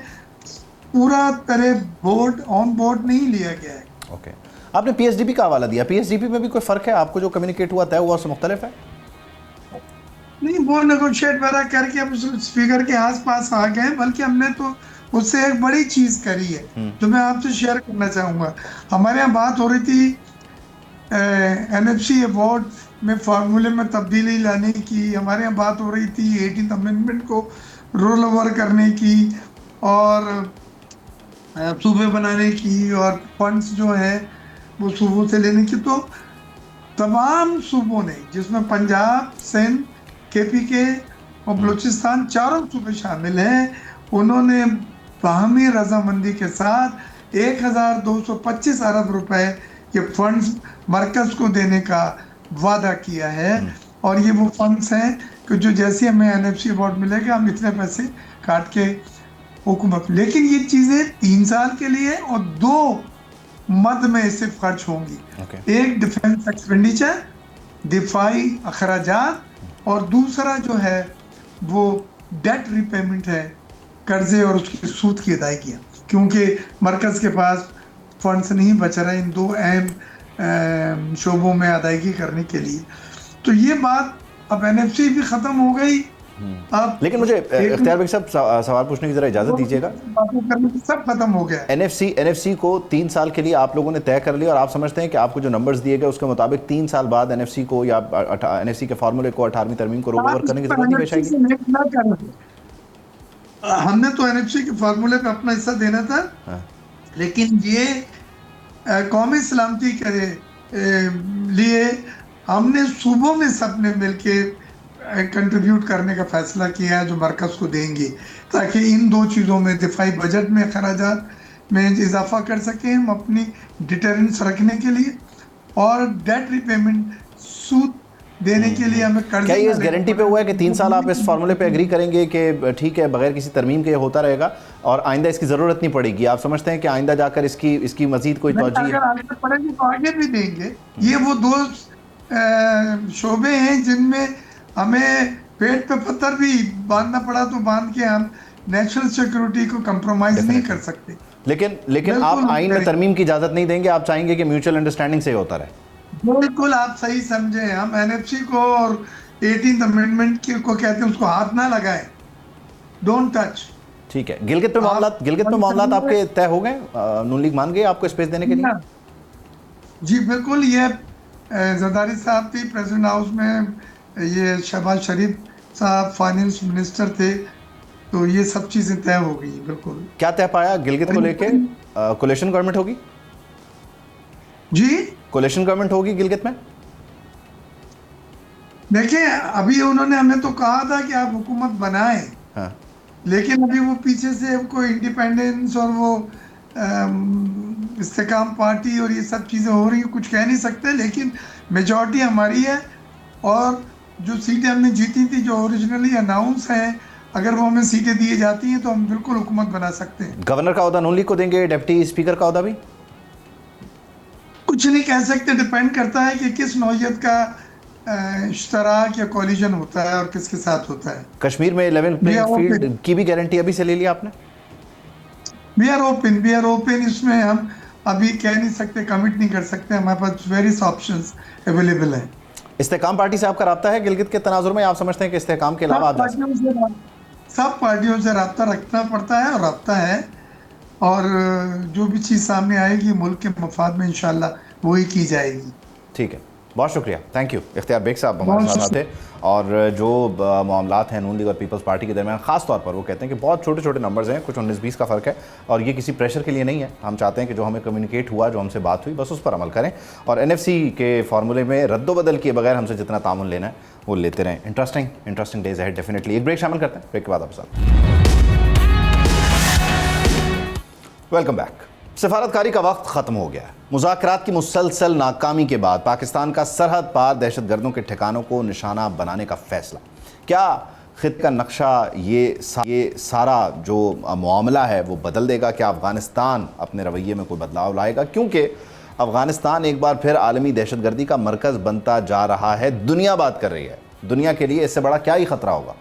पूरा तरह बोर्ड ऑन बोर्ड नहीं लिया गया है। ओके, आपने पीएसडीपी का हवाला दिया, पीएसडीपी में भी कोई फ़र्क है? आपको जो कम्युनिकेट हुआ, तय हुआ, उससे मुख्तलिफ है? नहीं, वो नेगोशिएट वगैरह करके हम स्पीकर के आस पास आ गए, बल्कि हमने तो उससे एक बड़ी चीज़ करी है जो मैं आपसे शेयर करना चाहूँगा। हमारे यहाँ बात हो रही थी एनएफसी अवार्ड में फार्मूले में तब्दीली लाने की, हमारे यहाँ बात हो रही थी 18th अमेंडमेंट को रोल ओवर करने की और सूबे बनाने की, और फंड्स जो है वो सूबों से लेने की। तो तमाम सूबों ने, जिसमें पंजाब, सिंध, केपीके और बलूचिस्तान, चारों सूबे शामिल हैं, उन्होंने बाहमी रजामंदी के साथ 1225 अरब रुपए ये फंड्स मरकज़ को देने का वादा किया है। और ये वो फंड्स हैं कि जो जैसे हमें एनएफसी अवार्ड मिलेगा हम इतने पैसे काट के हुकूमत, लेकिन ये चीज़ें 3 साल के लिए और 2 मद में सिर्फ खर्च होंगी। एक डिफेंस एक्सपेंडिचर, दिफाई अखराजात, और दूसरा जो है वो डेट रिपेमेंट है, कर्जे और उसकी सूद की अदायगियाँ, क्योंकि मरकज़ के पास फंड्स नहीं बच रहे इन 2 अहम शोबों में अदायगी करने के लिए। तो ये बात अब एनएफसी भी ख़त्म हो गई। अब लेकिन मुझे इख्तियार बेग साहब सवाल पूछने की ज़रा इजाज़त दीजिएगा। सब खत्म हो गया। एनएफसी को 3 साल के लिए आप लोगों ने तय कर लिया, और आप समझते हैं कि आपको जो नंबर्स दिए गए उसके मुताबिक 3 साल बाद एनएफसी को या एनएफसी के फार्मूले को 18वीं तरमीम को रोल ओवर करने की जरूरत नहीं पेश आएगी? हमने तो एनएफसी के फार्मूले पे अपना हिस्सा देना था, लेकिन ये कौमी सलामती के लिए हमने सूबों में सबने मिलके कंट्रीब्यूट करने का फैसला किया है जो मरकज को देंगे, ताकि इन दो चीज़ों में दिफाई बजट में खराजात में इजाफा कर सकें हम अपनी डिटरेंस रखने के लिए, और डेट रिपेमेंट सूद देने के लिए हमें कर्ज। क्या ये इस गारंटी पे हुआ है कि 3 साल आप इस फार्मूले पे एग्री करेंगे कि ठीक है बगैर किसी तरमीम के होता रहेगा और आइंदा इसकी ज़रूरत नहीं पड़ेगी? आप समझते हैं कि आइंदा जाकर इसकी मजीद कोई तवज्जो? अगर आगे पड़ेगी तो आगे भी देंगे। ये वो दो शोबे हैं जिनमें हमें पेट पे पत्थर भी बांधना पड़ा तो बांध के हम नेशनल सिक्योरिटी को कंप्रोमाइज नहीं कर सकते। लेकिन आप आइन में तरमीम की इजाज़त नहीं देंगे, आप चाहेंगे कि म्यूचुअल अंडरस्टैंडिंग से ही होता रहे? बिल्कुल, आप सही समझे। हम एनएफसी को और 18th अमेंडमेंट को कहते हैं उसको हाथ ना लगाए, डोंट टच। ठीक है, गिलगित पे मामलात आपके तय हो गए? नून लीग मान गई आपको स्पेस देने के लिए? जी बिल्कुल, ये जरदारी साहब थी प्रेसिडेंट हाउस में, ये शहबाज शरीफ साहब फाइनेंस मिनिस्टर थे, तो ये सब चीजें तय हो गई। बिल्कुल। क्या तय पाया गिलगित को लेके? कोलिशन गवर्नमेंट होगी जी? कोलिशन गवर्नमेंट होगी गिलगित में? देखिए, अभी उन्होंने हमें तो कहा था कि आप हुकूमत बनाएं, हाँ। लेकिन अभी वो पीछे से कोई इंडिपेंडेंस और वो इस्तेकाम पार्टी और ये सब चीज़ें हो रही हैं, कुछ कह नहीं सकते। लेकिन मेजॉरिटी हमारी है और जो सीटें हमने जीती थी जो ओरिजिनली अनाउंस हैं, अगर वो हमें सीटें दी जाती हैं तो हम बिल्कुल हुकूमत बना सकते हैं। गवर्नर का ओहदा नून लीग को देंगे, डिप्टी स्पीकर का ओहदा भी? कुछ नहीं कह सकते, डिपेंड करता है कि किस नौइयत का इश्तराक या कोलिशन होता है और किसके साथ होता है। कश्मीर में लेवल प्लेइंग फील्ड की भी गारंटी अभी से ले लिया आपने? We are open. इसमें हम अभी कह नहीं सकते, कमिट नहीं कर सकते। हमारे पास वेरियस ऑप्शंस अवेलेबल हैं। इस्तेकाम पार्टी से आपका रब्ता है गिलगित के तनाजुर में? आप समझते हैं कि इस्तेकाम के अलावा सब पार्टियों से रब्ता रखना पड़ता है और रब्ता है, और जो भी चीज़ सामने आएगी मुल्क के मफाद में इंशाल्लाह वही की जाएगी। ठीक है, बहुत शुक्रिया, थैंक यू। इख्तियार बेग साहब हमारे साथ थे, और जो मामलात हैं नून लीग और पीपल्स पार्टी के दरमियान, ख़ास तौर पर वो कहते हैं कि बहुत छोटे छोटे नंबर्स हैं, कुछ 19-20 का फ़र्क है, और ये किसी प्रेशर के लिए नहीं है। हम चाहते हैं कि जो हमें कम्युनिकेट हुआ, जो हमसे बात हुई, बस उस पर अमल करें, और एनएफसी के फार्मूले में रद्दोबदल किए बगैर हमसे जितना तामुन लेना है वो लेते रहें। Interesting days ahead definitely. एक ब्रेक शामिल करते हैं, ब्रेक के बाद आपके साथ। Welcome back. सफारतकारी का वक्त ख़त्म हो गया है। मुज़ाकरात की मुसलसल नाकामी के बाद पाकिस्तान का सरहद पार दहशतगर्दों के ठिकानों को निशाना बनाने का फ़ैसला, क्या ख़ित्ते का नक्शा ये सारा जो मामला है वो बदल देगा? क्या अफ़गानिस्तान अपने रवैये में कोई बदलाव लाएगा? क्योंकि अफ़गानिस्तान एक बार फिर आलमी दहशतगर्दी का मरकज़ बनता जा रहा है। दुनिया बात कर रही है। दुनिया के लिए इससे बड़ा क्या ही ख़तरा होगा?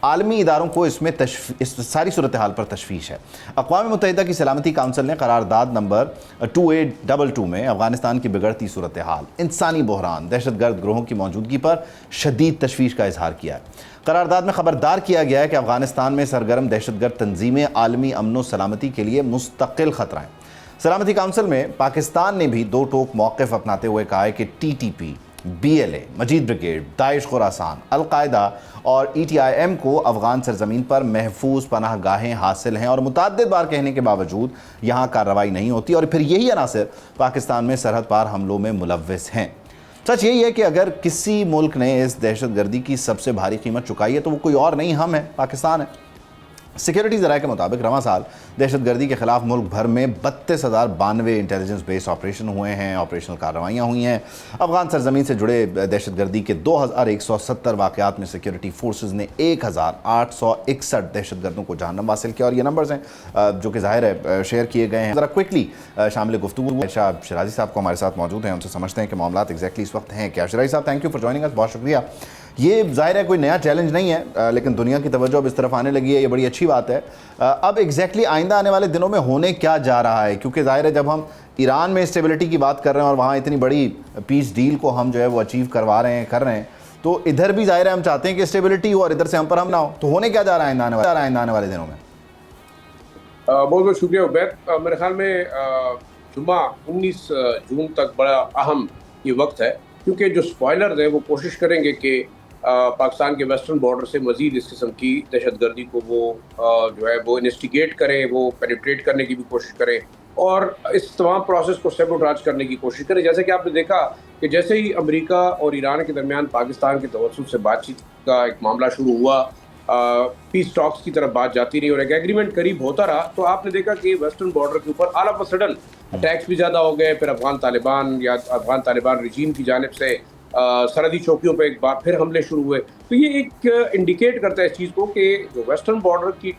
आलमी इदारों को इस सारी सूरत हाल पर तशवीश है। अक़वाम मुत्तहिदा की सलामती काउंसिल ने करारदाद नंबर 2822 में अफ़गानिस्तान की बिगड़ती सूरत हाल, इंसानी बहरान, दहशतगर्द ग्रोहों की मौजूदगी पर शदीद तशवीश का इजहार किया है। करारदाद में खबरदार किया गया है कि अफ़गानिस्तान में सरगर्म दहशतगर्द तंजीमें आलमी अमन व सलामती के लिए मुस्तकिल ख़तरा हैं। सलामती काउंसिल में पाकिस्तान ने भी दो टोक मौक़िफ़ अपनाते हुए कहा है कि TTP, BLA, मजीद ब्रिगेड, दाइश खुरासान, अलकायदा और ETIM को अफ़गान सरजमीन पर महफूज पनाह गाहें हासिल हैं, और मुतअद्दिद बार कहने के बावजूद यहाँ कार्रवाई नहीं होती, और फिर यही अनासर पाकिस्तान में सरहद पार हमलों में मुलव्वस हैं। सच यही है कि अगर किसी मुल्क ने इस दहशतगर्दी की सबसे भारी कीमत चुकाई है तो वो कोई और नहीं, हम हैं, पाकिस्तान है। सिक्योरिटी ज़राए के मुताबिक रवां साल दहशतगर्दी के ख़िलाफ़ मुल्क भर में 32,092 इंटेलिजेंस बेस्ड ऑपरेशन हुए हैं, ऑपरेशनल कार्रवाइयाँ हुई हैं। अफ़गान सरजमीन से जुड़े दहशतगर्दी के 2170 वाक़यात में सिक्योरिटी फोर्सेस ने 1861 दहशतगर्दों को जहन्नम हासिल किया, और ये नंबर्स हैं जो कि ज़ाहिर है शेयर किए गए हैं। ज़रा क्विकली शामिल गुफ्तगू शाह शराजी साहब को हमारे साथ मौजूद हैं, उनसे समझते हैं कि मामलात एग्जैक्टली इस वक्त हैं क्या। शराजी साहब, थैंक यू फॉर जॉइनिंग अस, बहुत शुक्रिया। ये ज़ाहिर है कोई नया चैलेंज नहीं है, लेकिन दुनिया की तवज्जो अब इस तरफ आने लगी है, ये बड़ी अच्छी बात है। अब एग्जैक्टली आइंदा आने वाले दिनों में होने क्या जा रहा है? क्योंकि ज़ाहिर है जब हम ईरान में स्टेबिलिटी की बात कर रहे हैं और वहाँ इतनी बड़ी पीस डील को हम जो है वो अचीव कर रहे हैं, तो इधर भी ज़ाहिर है हम चाहते हैं कि स्टेबिलिटी हो और इधर से हम पर हम ना हो। तो होने क्या जा रहा है आइंदा आने वाले दिनों में? बहुत बहुत शुक्रिया उबैद। मेरे ख्याल में जुम्मा 19 जून तक बड़ा अहम ये वक्त है, क्योंकि जो स्पॉयलर्स हैं वो कोशिश करेंगे कि पाकिस्तान के वेस्टर्न बॉर्डर से मज़ीद इस किस्म की दहशतगर्दी को वो जो है वो इन्वेस्टिगेट करें, वो पेनिट्रेट करने की भी कोशिश करें, और इस तमाम प्रोसेस को सेबोटाज करने की कोशिश करें। जैसे कि आपने देखा कि जैसे ही अमेरिका और ईरान के दरमियान पाकिस्तान के तवज्जुह से बातचीत का एक मामला शुरू हुआ, पीस टॉक्स की तरफ बात जाती रही और एक एग्रीमेंट करीब होता रहा, तो आपने देखा कि वेस्टर्न बॉर्डर के ऊपर all of a sudden attacks भी ज़्यादा हो गए। फिर अफगान तालिबान रिजीम की जानिब से सरहदी चौकियों पर एक बार फिर हमले शुरू हुए। तो ये एक इंडिकेट करता है इस चीज़ को कि जो वेस्टर्न बॉर्डर की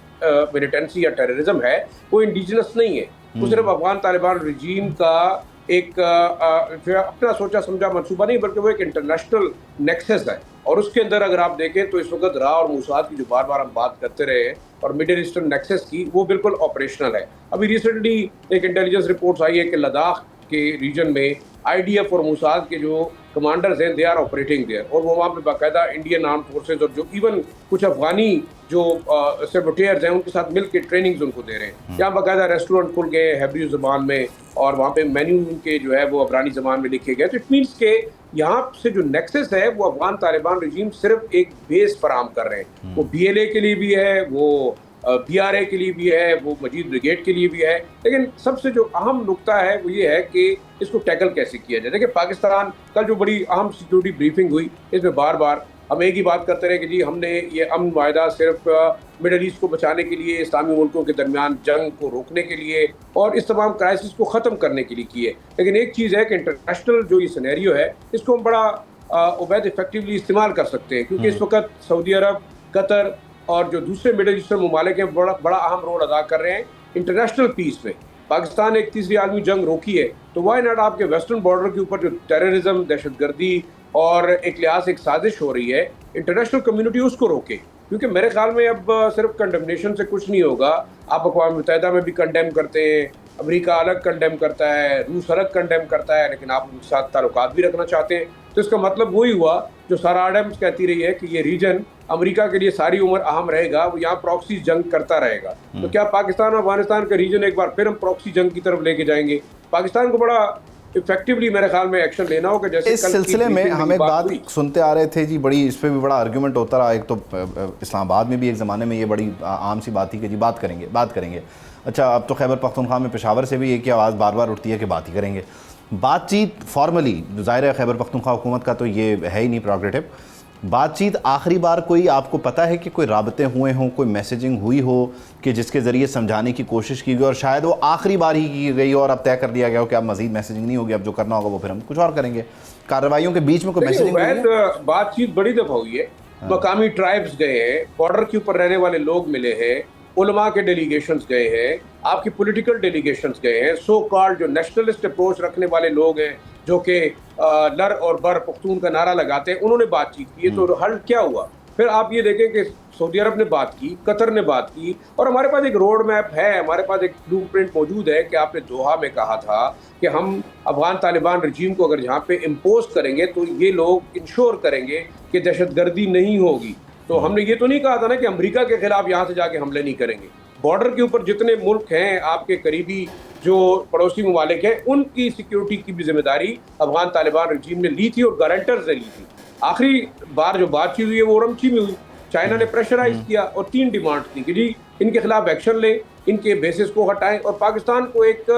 मिलिटेंसी या टेररिज्म है वो इंडिजिनस नहीं है, वो सिर्फ अफगान तालिबान रिजीम का एक अपना सोचा समझा मंसूबा नहीं, बल्कि वो एक इंटरनेशनल नेक्सस है। और उसके अंदर अगर आप देखें तो इस वक्त रा और मूसाद की जो बार बार हम बात करते रहे हैं और मिडिल ईस्टर्न नेक्सस की, वो बिल्कुल ऑपरेशनल है। अभी रिसेंटली एक इंटेलिजेंस रिपोर्ट्स आई है कि लद्दाख के रीजन में IDF और मूसाद के जो कमांडर्स हैं दे आर ऑपरेटिंग देयर, और वो वहाँ पे बाकायदा इंडियन आर्म फोर्सेज और जो इवन कुछ अफगानी जो सेबोटेयर्स हैं उनके साथ मिलकर ट्रेनिंग्स उनको दे रहे हैं। यहाँ बाकायदा रेस्टोरेंट खुल गए हेब्रू ज़बान में और वहाँ पे मेन्यू उनके जो है वो अफगानी ज़बान में लिखे गए। तो इट मीन्स के यहाँ से जो नेक्सस है वो अफगान तालिबान रिजीम सिर्फ एक बेस फराम कर रहे हैं। वो BLA के लिए भी है, वो BRA के लिए भी है, वो मजीद ब्रिगेड के लिए भी है। लेकिन सबसे जो अहम नुकता है वो ये है कि इसको टैकल कैसे किया जाए। देखिए पाकिस्तान कल जो बड़ी अहम सिक्योरिटी ब्रीफिंग हुई, इसमें बार बार हम एक ही बात करते रहे कि जी हमने ये अमन माहिदा सिर्फ मिडल ईस्ट को बचाने के लिए, इस्लामी मुल्कों के दरमियान जंग को रोकने के लिए और इस तमाम क्राइसिस को ख़त्म करने के लिए की है। लेकिन एक चीज़ है कि इंटरनेशनल जो ये सिनेरियो है इसको हम बड़ा उबैद इफेक्टिवली इस्तेमाल कर सकते हैं, क्योंकि इस वक्त सऊदी अरब, कतर और जो दूसरे मिडिल ईस्टर्न ममालिक हैं बड़ा अहम रोल अदा कर रहे हैं इंटरनेशनल पीस में। पाकिस्तान एक तीसरी आलमी जंग रोकी है, तो वाई नॉट आपके वेस्टर्न बॉर्डर के ऊपर जो टेररिज्म, दहशतगर्दी और एक लिहाज से एक साजिश हो रही है, इंटरनेशनल कम्युनिटी उसको रोके। क्योंकि मेरे ख्याल में अब सिर्फ कंडेमनेशन से कुछ नहीं होगा। आप अक़वाम मुत्तहिदा में भी कंडेम करते हैं, अमेरिका अलग कंडेम करता है, रूस अलग कंडेम करता है, लेकिन आप उनके साथ ताल्लुकात भी रखना चाहते हैं। तो इसका मतलब वही हुआ जो सारा एडम्स कहती रही है कि ये रीजन अमेरिका के लिए सारी उम्र अहम रहेगा, वो यहाँ प्रॉक्सी जंग करता रहेगा। तो क्या पाकिस्तान और अफगानिस्तान का रीजन एक बार फिर हम प्रॉक्सी जंग की तरफ लेके जाएंगे? पाकिस्तान को बड़ा इफेक्टिवली मेरे ख्याल में एक्शन लेना होगा। जैसे इस सिलसिले में हम एक बात सुनते आ रहे थे जी, बड़ी इस पे भी बड़ा आर्ग्यूमेंट होता रहा। एक तो इस्लामाबाद में भी एक ज़माने में ये बड़ी आम सी बात थी कि जी बात करेंगे। अच्छा, अब तो खैबर पख्तूनख्वा में पेशावर से भी एक ही आवाज़ बार बार उठती है कि बात ही करेंगे। बातचीत फॉर्मली, ज़ाहिर है खैबर पख्तूनख्वा हुकूमत का तो ये है ही नहीं प्रोग्रेटिव। बातचीत आखिरी बार कोई आपको पता है कि कोई राबते हुए हों, कोई मैसेजिंग हुई हो कि जिसके ज़रिए समझाने की कोशिश की गई और शायद वो आखिरी बार ही की गई और अब तय कर लिया गया हो कि अब मज़ीद मैसेजिंग नहीं होगी, अब जो करना होगा वो फिर हम कुछ और करेंगे? कार्रवाइयों के बीच में कोई मैसेजिंग? बातचीत बड़ी दफ़ा हुई है। मकामी ट्राइब्स गए हैं, बॉर्डर के ऊपर रहने वाले लोग मिले हैं, उलमा के डेलीगेशंस गए हैं, आपकी पॉलिटिकल डेलीगेशंस गए हैं, सो कॉल्ड जो नेशनलिस्ट अप्रोच रखने वाले लोग हैं जो कि लर और बर पख्तून का नारा लगाते हैं, उन्होंने बातचीत की है। तो हल क्या हुआ? फिर आप ये देखें कि सऊदी अरब ने बात की, कतर ने बात की, और हमारे पास एक रोड मैप है, हमारे पास एक ब्लूप्रिंट मौजूद है कि आपने दोहा में कहा था कि हम अफगान तालिबान रजीम को अगर यहाँ पे इम्पोज करेंगे तो ये लोग इंश्योर करेंगे कि दहशतगर्दी नहीं होगी। तो हमने ये तो नहीं कहा था ना कि अमेरिका के खिलाफ यहाँ से जाके हमले नहीं करेंगे। बॉर्डर के ऊपर जितने मुल्क हैं आपके करीबी जो पड़ोसी ममालिक हैं, उनकी सिक्योरिटी की भी जिम्मेदारी अफगान तालिबान रजीम ने ली थी और गारंटर्स ने ली थी। आखिरी बार जो बातचीत हुई है वो रमची में हुई। चाइना ने प्रेशराइज किया और 3 डिमांड थी कि जी इनके खिलाफ एक्शन लें, इनके बेसिस को हटाएं और पाकिस्तान को एक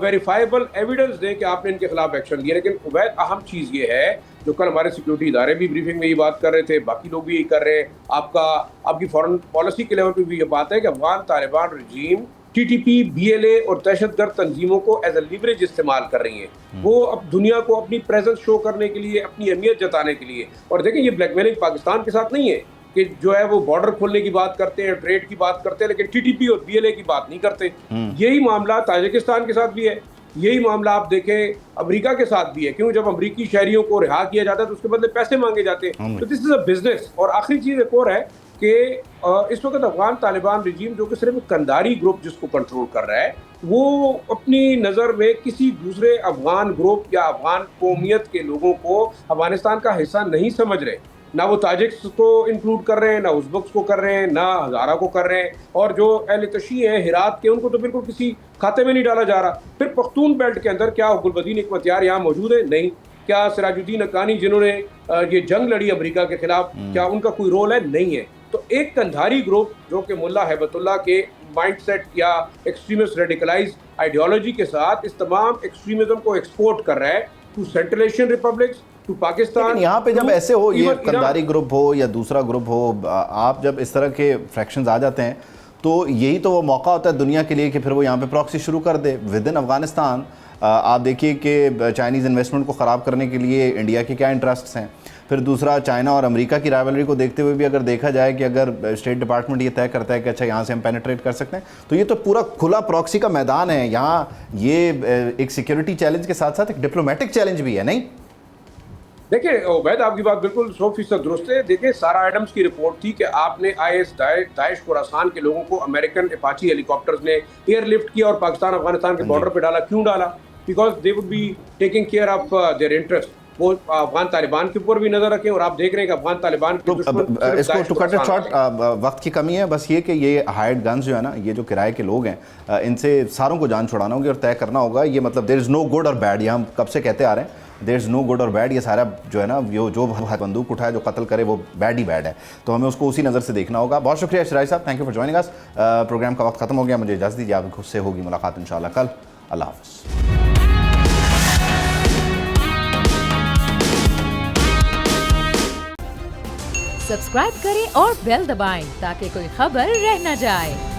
वेरीफाइबल एविडेंस दें कि आपने इनके खिलाफ एक्शन लिया। लेकिन वैध अहम चीज़ ये है जो कल हमारे सिक्योरिटी इदारे भी ब्रीफिंग में ये बात कर रहे थे, बाकी लोग भी यही कर रहे हैं, आपकी फॉरेन पॉलिसी के लेवल पे भी ये बात है कि अफगान तालिबान रजीम TTP, BLA और दहशतगर्द तंजीमों को एज ए लिवरेज इस्तेमाल कर रही हैं। वो अब दुनिया को अपनी प्रेजेंस शो करने के लिए, अपनी अहमियत जताने के लिए। और देखें ये ब्लैकमेलिंग पाकिस्तान के साथ नहीं है कि जो है वो बॉर्डर खोलने की बात करते हैं, ट्रेड की बात करते हैं, लेकिन TTP और BLA की बात नहीं करते। यही मामला ताजिकिस्तान के साथ भी है, यही मामला आप देखें अमेरिका के साथ भी है। क्यों? जब अमेरिकी शहरियों को रिहा किया जाता है तो उसके बदले पैसे मांगे जाते हैं। तो दिस इज अ बिजनेस। और आखिरी चीज़ एक और है कि इस वक्त अफगान तालिबान रजीम जो कि सिर्फ कंधारी ग्रुप जिसको कंट्रोल कर रहा है, वो अपनी नज़र में किसी दूसरे अफगान ग्रुप या अफगान कौमियत के लोगों को अफगानिस्तान का हिस्सा नहीं समझ रहे। ना वो ताजिक्स को इंक्लूड कर रहे हैं, ना उज़्बेक्स को कर रहे हैं, ना हज़ारा को कर रहे हैं, और जो अहले तशी हैं हिरात के उनको तो बिल्कुल किसी खाते में नहीं डाला जा रहा। फिर पख्तून बेल्ट के अंदर क्या गुलबदीन हिकमतयार यहाँ मौजूद है? नहीं। क्या सिराजुद्दीन हक्कानी जिन्होंने ये जंग लड़ी अमेरिका के खिलाफ, क्या उनका कोई रोल है? नहीं है। तो एक कंधारी ग्रुप जो कि मुल्ला हैबतुल्लाह के माइंडसेट या एक्सट्रीमिस्ट रेडिकलाइज आइडियोलॉजी के साथ इस तमाम एक्सट्रीमिज्म को एक्सपोर्ट कर रहा है to central Asian republics, to Pakistan. लेकिन यहाँ पे जब ऐसे हो, ये करदारी ग्रुप हो या दूसरा ग्रुप हो, आप जब इस तरह के फ्रैक्शंस आ जाते हैं तो यही तो वो मौका होता है दुनिया के लिए कि फिर वो यहाँ पे प्रॉक्सी शुरू कर दे विद इन अफगानिस्तान। आप देखिए कि चाइनीज़ इन्वेस्टमेंट को ख़राब करने के लिए इंडिया के क्या इंटरेस्ट्स हैं। फिर दूसरा, चाइना और अमेरिका की राइवलरी को देखते हुए भी अगर देखा जाए कि अगर स्टेट डिपार्टमेंट ये तय करता है कि अच्छा यहाँ से हम पेनिट्रेट कर सकते हैं, तो ये तो पूरा खुला प्रॉक्सी का मैदान है। यहाँ ये एक सिक्योरिटी चैलेंज के साथ साथ एक डिप्लोमेटिक चैलेंज भी है, नहीं? देखिए वैद, आपकी बात बिल्कुल 100% दुरुस्त है। देखिए सारा एडम्स की रिपोर्ट थी कि आपने IS दाइश खुरासान के लोगों को अमेरिकन अपाची हेलीकॉप्टर्स ने एयरलिफ्ट किया और पाकिस्तान अफगानिस्तान के बॉर्डर पे डाला। क्यों डाला? Because they would be taking care of their interest. वो अफगान तालिबान के ऊपर भी नजर रखें, और आप देख रहे हैं कि अफगान तालिबान के इसको टू कट इट शॉर्ट, वक्त की कमी है बस ये कि ये हायर्ड गन्स जो है ना, ये जो किराए के लोग हैं, इनसे सारों को जान छुड़ाना होगी और तय करना होगा। ये मतलब देयर इज़ नो गुड और बैड, ये हम कब से कहते आ रहे हैं, देयर इज़ नो गुड और बैड। ये सारा जो है ना, जो बंदूक उठाए, जो कत्ल करे, वो बैड ही बैड है। तो हमें उसको उसी नज़र से देखना होगा। बहुत शुक्रिया शराई साहब, thank you for joining us. Program का वक्त खत्म हो गया, मुझे इजाज़त दीजिए, आप खुद से होगी मुलाकात इंशाल्लाह कल। अल्लाह हाफ़िज़। सब्सक्राइब करें और बेल दबाएं ताकि कोई खबर रह न जाए।